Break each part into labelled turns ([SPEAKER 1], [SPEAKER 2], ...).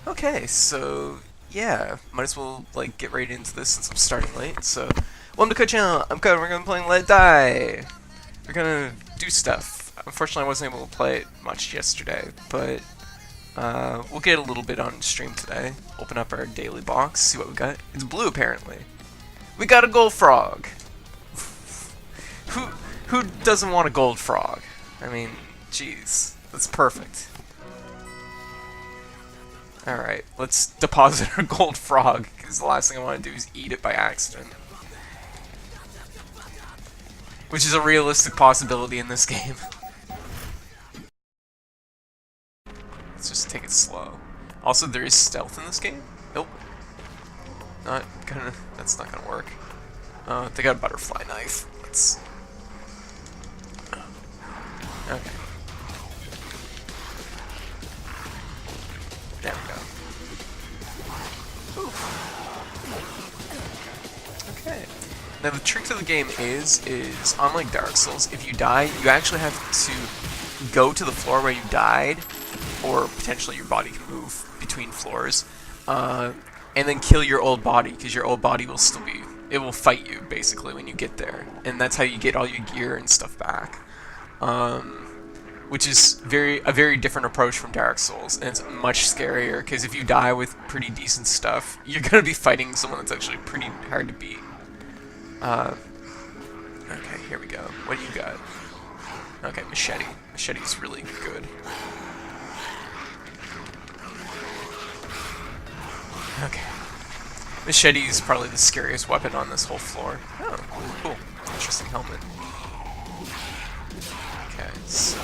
[SPEAKER 1] Okay, so yeah, might as well like get right into this since I'm starting late. So, welcome to Code Channel. I'm Code. We're gonna be playing Let It Die. We're gonna do stuff. Unfortunately, I wasn't able to play it much yesterday, but we'll get a little bit on stream today. Open up our daily box, see what we got. It's blue apparently. We got a gold frog. who who doesn't want a gold frog? I mean, jeez, that's perfect. Alright, let's deposit our gold frog, because the last thing I want to do is eat it by accident. Which is a realistic possibility in this game. Let's just take it slow. Also, there is stealth in this game. Nope. Not gonna... That's not gonna work. They got a butterfly knife. Let's... Okay. There we go. Okay. Now the trick to the game is unlike Dark Souls, if you die, you actually have to go to the floor where you died, or potentially your body can move between floors, and then kill your old body, because your old body will still be, it will fight you, basically, when you get there. And that's how you get all your gear and stuff back. Which is a very different approach from Dark Souls, and it's much scarier, because if you die with pretty decent stuff, you're going to be fighting someone that's actually pretty hard to beat. Okay, here we go. What do you got? Okay, machete. Machete's really good. Okay. Machete is probably the scariest weapon on this whole floor. Oh, cool. Interesting helmet. Okay, so...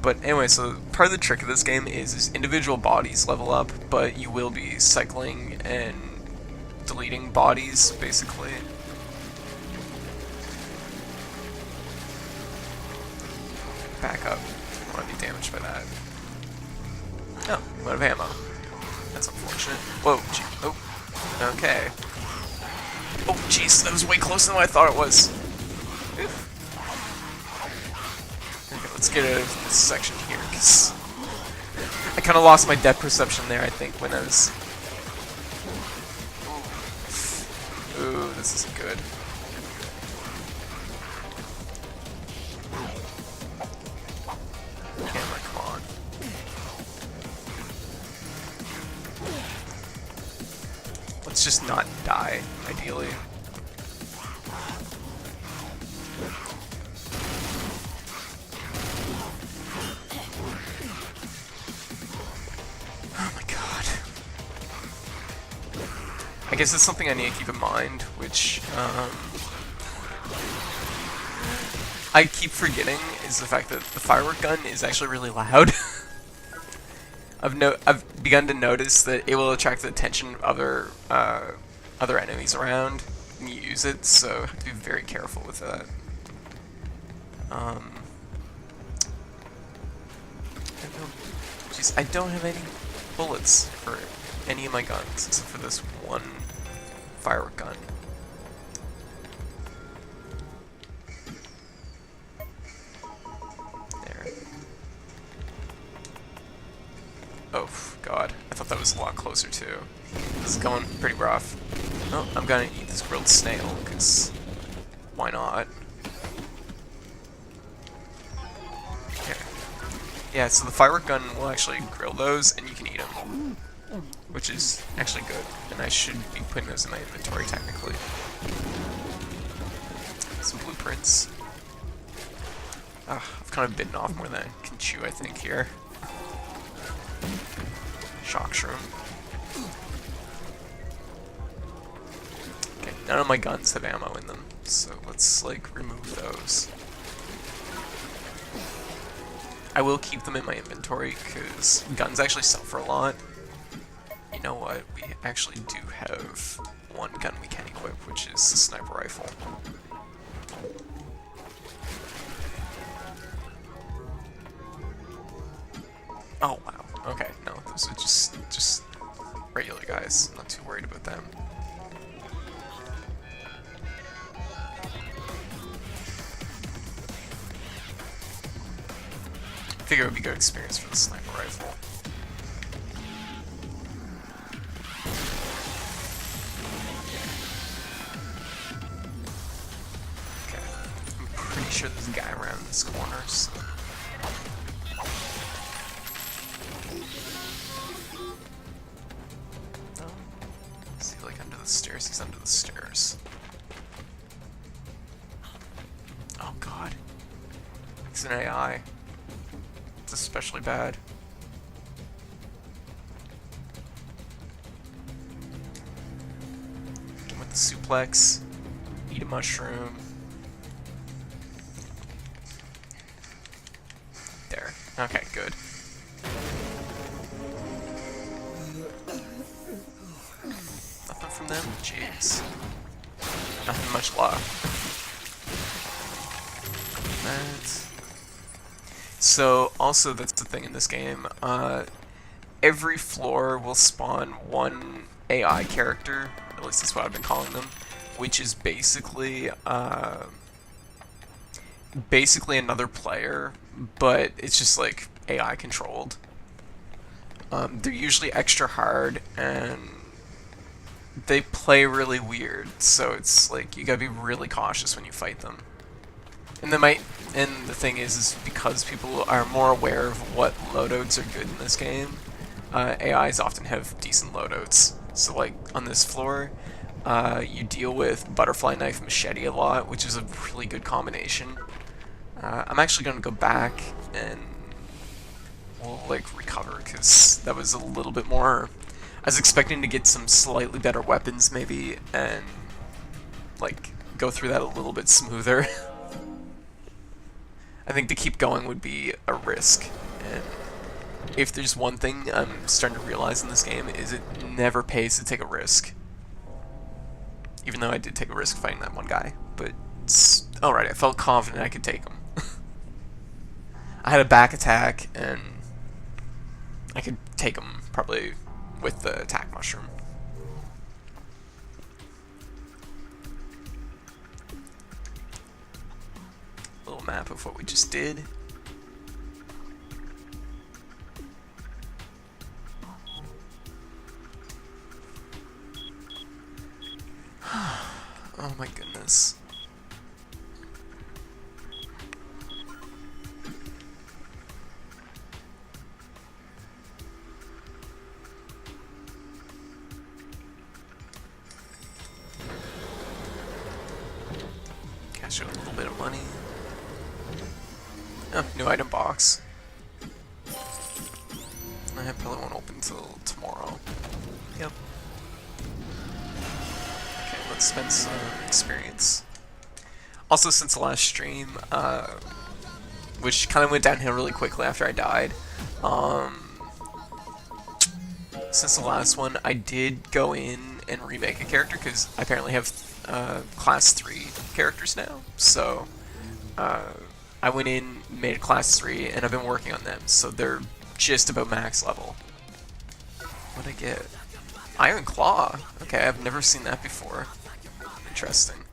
[SPEAKER 1] But anyway, so part of the trick of this game is individual bodies level up, but you will be cycling and deleting bodies, basically. Back up. I don't want to be damaged by that. Oh, I'm out of ammo. That's unfortunate. Whoa, gee. Oh, okay. Oh, jeez, that was way closer than what I thought it was. Oof. Okay, let's get out of this section here, because I kind of lost my depth perception there, I think, when I was... Ooh, this isn't good. Camera, come on. Let's just not die, ideally. I guess it's something I need to keep in mind, which I keep forgetting, is the fact that the firework gun is actually really loud. I've begun to notice that it will attract the attention of other enemies around when you use it, so I have to be very careful with that. I don't have any bullets for any of my guns except for this one firework gun. There. Oh, God. I thought that was a lot closer, too. This is going pretty rough. Oh, I'm gonna eat this grilled snail, because why not? Okay. Yeah, so the firework gun will actually grill those, and you can eat them. Which is actually good, and I should be putting those in my inventory, technically. Some blueprints. I've kind of bitten off more than I can chew, I think, here. Shock shroom. Okay, none of my guns have ammo in them, so let's, like, remove those. I will keep them in my inventory, because guns actually sell for a lot. You know what? We actually do have one gun we can equip, which is the sniper rifle. Oh wow. Okay, no, those are just regular guys. I'm not too worried about them. Figure it would be good experience for the sniper rifle. Okay, I'm pretty sure there's a guy around this corner, so... No? Is he like under the stairs? He's under the stairs. Oh god. He's an AI. It's especially bad. With the suplex, eat a mushroom. There. Okay, good. Nothing from them? Jeez. Nothing much left. So, also, that's the thing in this game. Every floor will spawn one AI character, at least that's what I've been calling them, which is basically another player, but it's just like AI controlled. They're usually extra hard and they play really weird, so it's like you gotta be really cautious when you fight them. And the thing is because people are more aware of what loadouts are good in this game, AIs often have decent loadouts. So like on this floor, you deal with butterfly knife machete a lot, which is a really good combination. I'm actually going to go back and we'll like recover because that was a little bit more. I was expecting to get some slightly better weapons maybe and like go through that a little bit smoother. I think to keep going would be a risk, and if there's one thing I'm starting to realize in this game is it never pays to take a risk. Even though I did take a risk fighting that one guy, but it's alright, I felt confident I could take him. I had a back attack, and I could take him probably with the attack mushroom. Little map of what we just did. Oh my goodness. Cash out a little bit of money. Oh, new item box. I probably won't open until tomorrow. Yep. Okay, let's spend some experience. Also, since the last stream, which kind of went downhill really quickly after I died, since the last one, I did go in and remake a character, because I apparently have class 3 characters now, so I went in, made a class 3, and I've been working on them, so they're just about max level. What'd I get? Iron Claw! Okay, I've never seen that before. Interesting.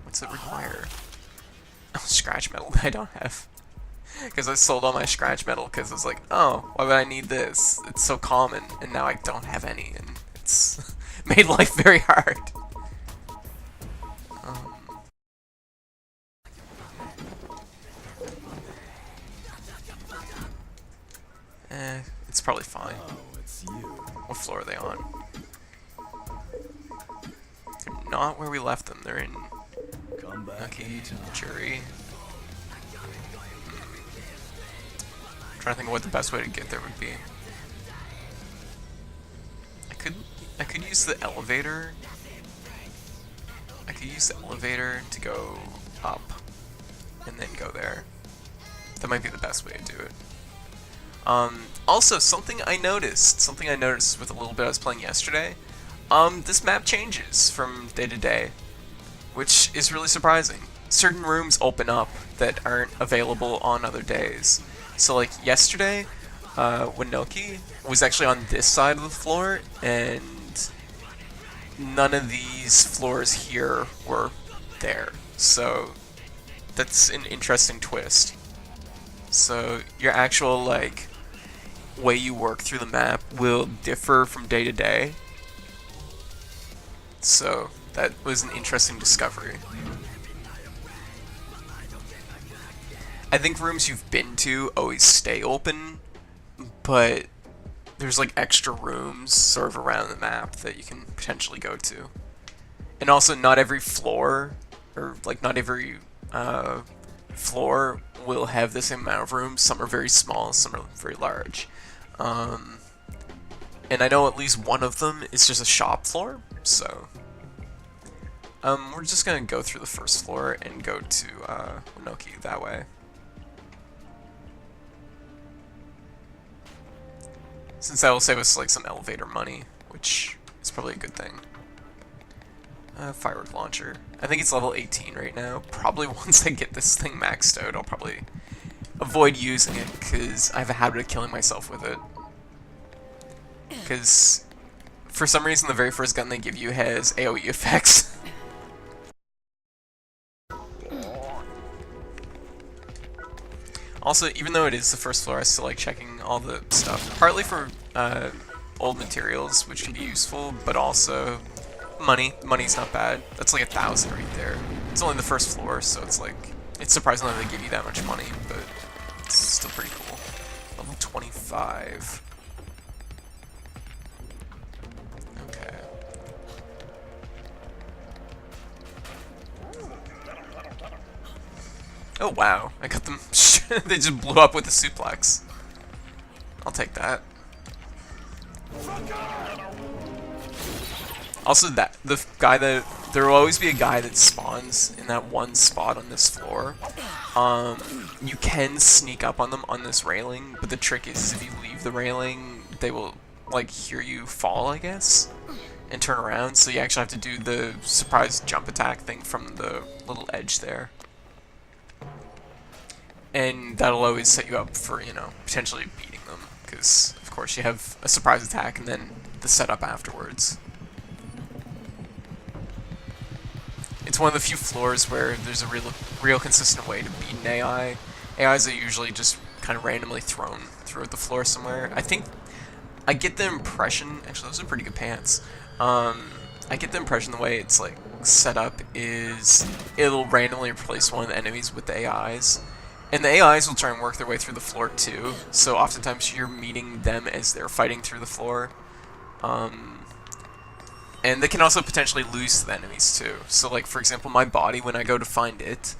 [SPEAKER 1] What's it require? Oh, scratch metal that I don't have. Because I sold all my scratch metal because I was like, oh, why would I need this? It's so common, and now I don't have any, and it's made life very hard. It's probably fine.
[SPEAKER 2] Oh, it's you.
[SPEAKER 1] What floor are they on? They're not where we left them. They're in
[SPEAKER 2] Come back anytime.
[SPEAKER 1] Jury. I'm trying to think of what the best way to get there would be. I could use the elevator. I could use the elevator to go up and then go there. That might be the best way to do it. Also, something I noticed with a little bit I was playing yesterday, this map changes from day to day, which is really surprising. Certain rooms open up that aren't available on other days. So like yesterday, Winoki was actually on this side of the floor, and none of these floors here were there. So that's an interesting twist. So your actual like way you work through the map will differ from day to day. So that was an interesting discovery. I think rooms you've been to always stay open, but there's like extra rooms sort of around the map that you can potentially go to. And also not every floor, or like not every floor will have the same amount of rooms. Some are very small, some are very large. And I know at least one of them is just a shop floor, so we're just gonna go through the first floor and go to Winoki that way. Since that will save us like some elevator money, which is probably a good thing. Firework launcher. I think it's level 18 right now. Probably once I get this thing maxed out, I'll probably avoid using it because I have a habit of killing myself with it. Because for some reason the very first gun they give you has AoE effects. Also, even though it is the first floor, I still like checking all the stuff. Partly for old materials, which can be useful, but also money. Money's not bad. That's like 1,000 right there. It's only the first floor, so it's like, it's surprising that they give you that much money, but it's still pretty cool. Level 25. Okay. Oh wow, I got them. They just blew up with the suplex. I'll take that. Also, the guy that there will always be a guy that spawns in that one spot on this floor. You can sneak up on them on this railing, but the trick is if you leave the railing, they will like hear you fall, I guess, and turn around. So you actually have to do the surprise jump attack thing from the little edge there. And that'll always set you up for, you know, potentially beating them, because of course you have a surprise attack and then the setup afterwards. It's one of the few floors where there's a real consistent way to beat an AI. AIs are usually just kind of randomly thrown throughout the floor somewhere. I think I get the impression, actually those are pretty good pants. I get the impression the way it's like set up is it'll randomly replace one of the enemies with the AIs. And the AIs will try and work their way through the floor too, so oftentimes you're meeting them as they're fighting through the floor. And they can also potentially lose to the enemies too. So like, for example, my body, when I go to find it,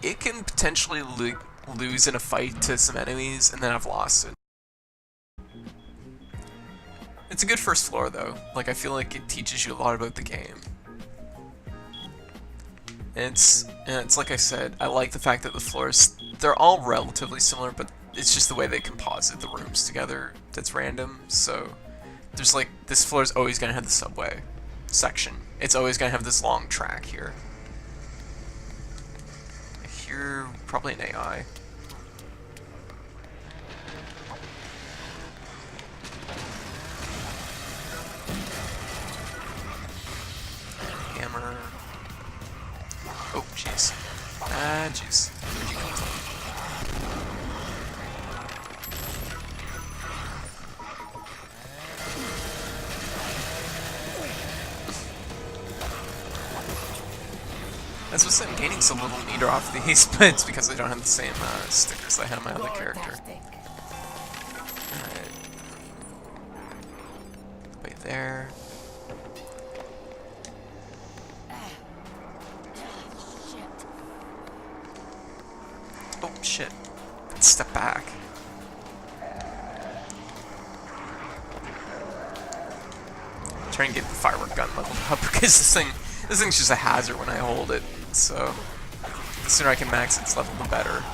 [SPEAKER 1] it can potentially lose in a fight to some enemies, and then I've lost it. It's a good first floor though. Like, I feel like it teaches you a lot about the game. And it's like I said, I like the fact that the floors, they're all relatively similar, but it's just the way they composite the rooms together that's random. So there's like, this floor is always going to have the subway section. It's always going to have this long track here. Here, probably an AI. Hammer. Oh, jeez. Ah, jeez. Where'd you come from? That's what's I'm gaining so little meter off these, but it's because I don't have the same stickers I have on my other character. Alright. Wait there. Oh shit. Let's step back. Try and get the firework gun leveled up because this thing's just a hazard when I hold it. So the sooner I can max its level, the better.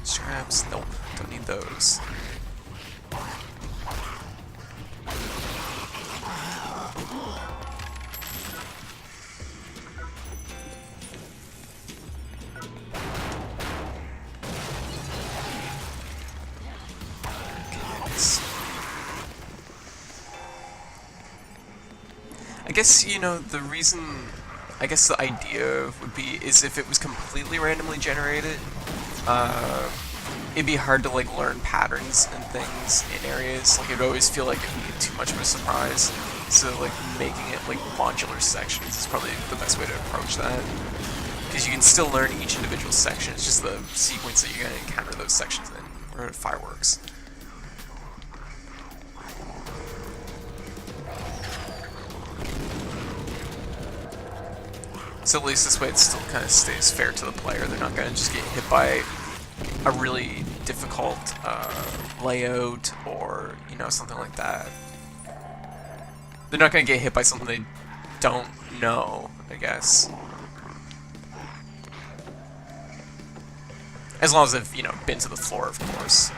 [SPEAKER 1] Straps, nope, don't need those. guess, you know, the reason, I guess the idea would be is if it was completely randomly generated, it'd be hard to like learn patterns and things in areas. Like it'd always feel like it'd be too much of a surprise. So like making it like modular sections is probably the best way to approach that. Because you can still learn each individual section. It's just the sequence that you're going to encounter those sections in, or fireworks. So at least this way it still kind of stays fair to the player. They're not going to just get hit by a really difficult layout or, you know, something like that. They're not going to get hit by something they don't know, I guess. As long as they've, you know, been to the floor, of course.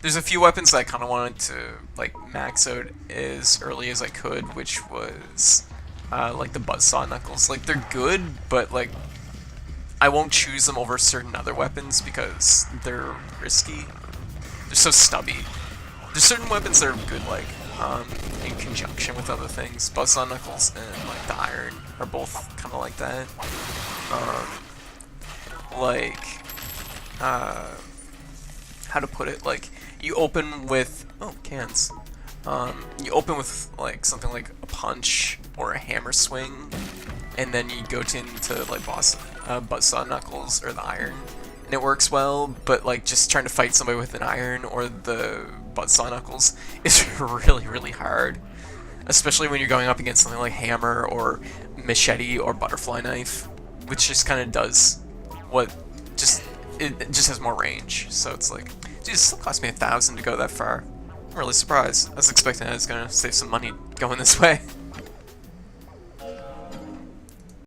[SPEAKER 1] There's a few weapons that I kind of wanted to like max out as early as I could, which was like the buzzsaw knuckles. Like they're good, but like I won't choose them over certain other weapons because they're risky. They're so stubby. There's certain weapons that are good, like in conjunction with other things. Buzzsaw knuckles and like the iron are both kind of like that. How to put it? Like you open with cans. You open with like something like a punch or a hammer swing, and then you go into like buzzsaw knuckles or the iron, and it works well. But like just trying to fight somebody with an iron or the buzzsaw knuckles is really hard, especially when you're going up against something like hammer or machete or butterfly knife, which just kind of does what it just has more range. So it's like, dude, it still cost me 1,000 to go that far. I'm really surprised. I was expecting I was gonna save some money going this way.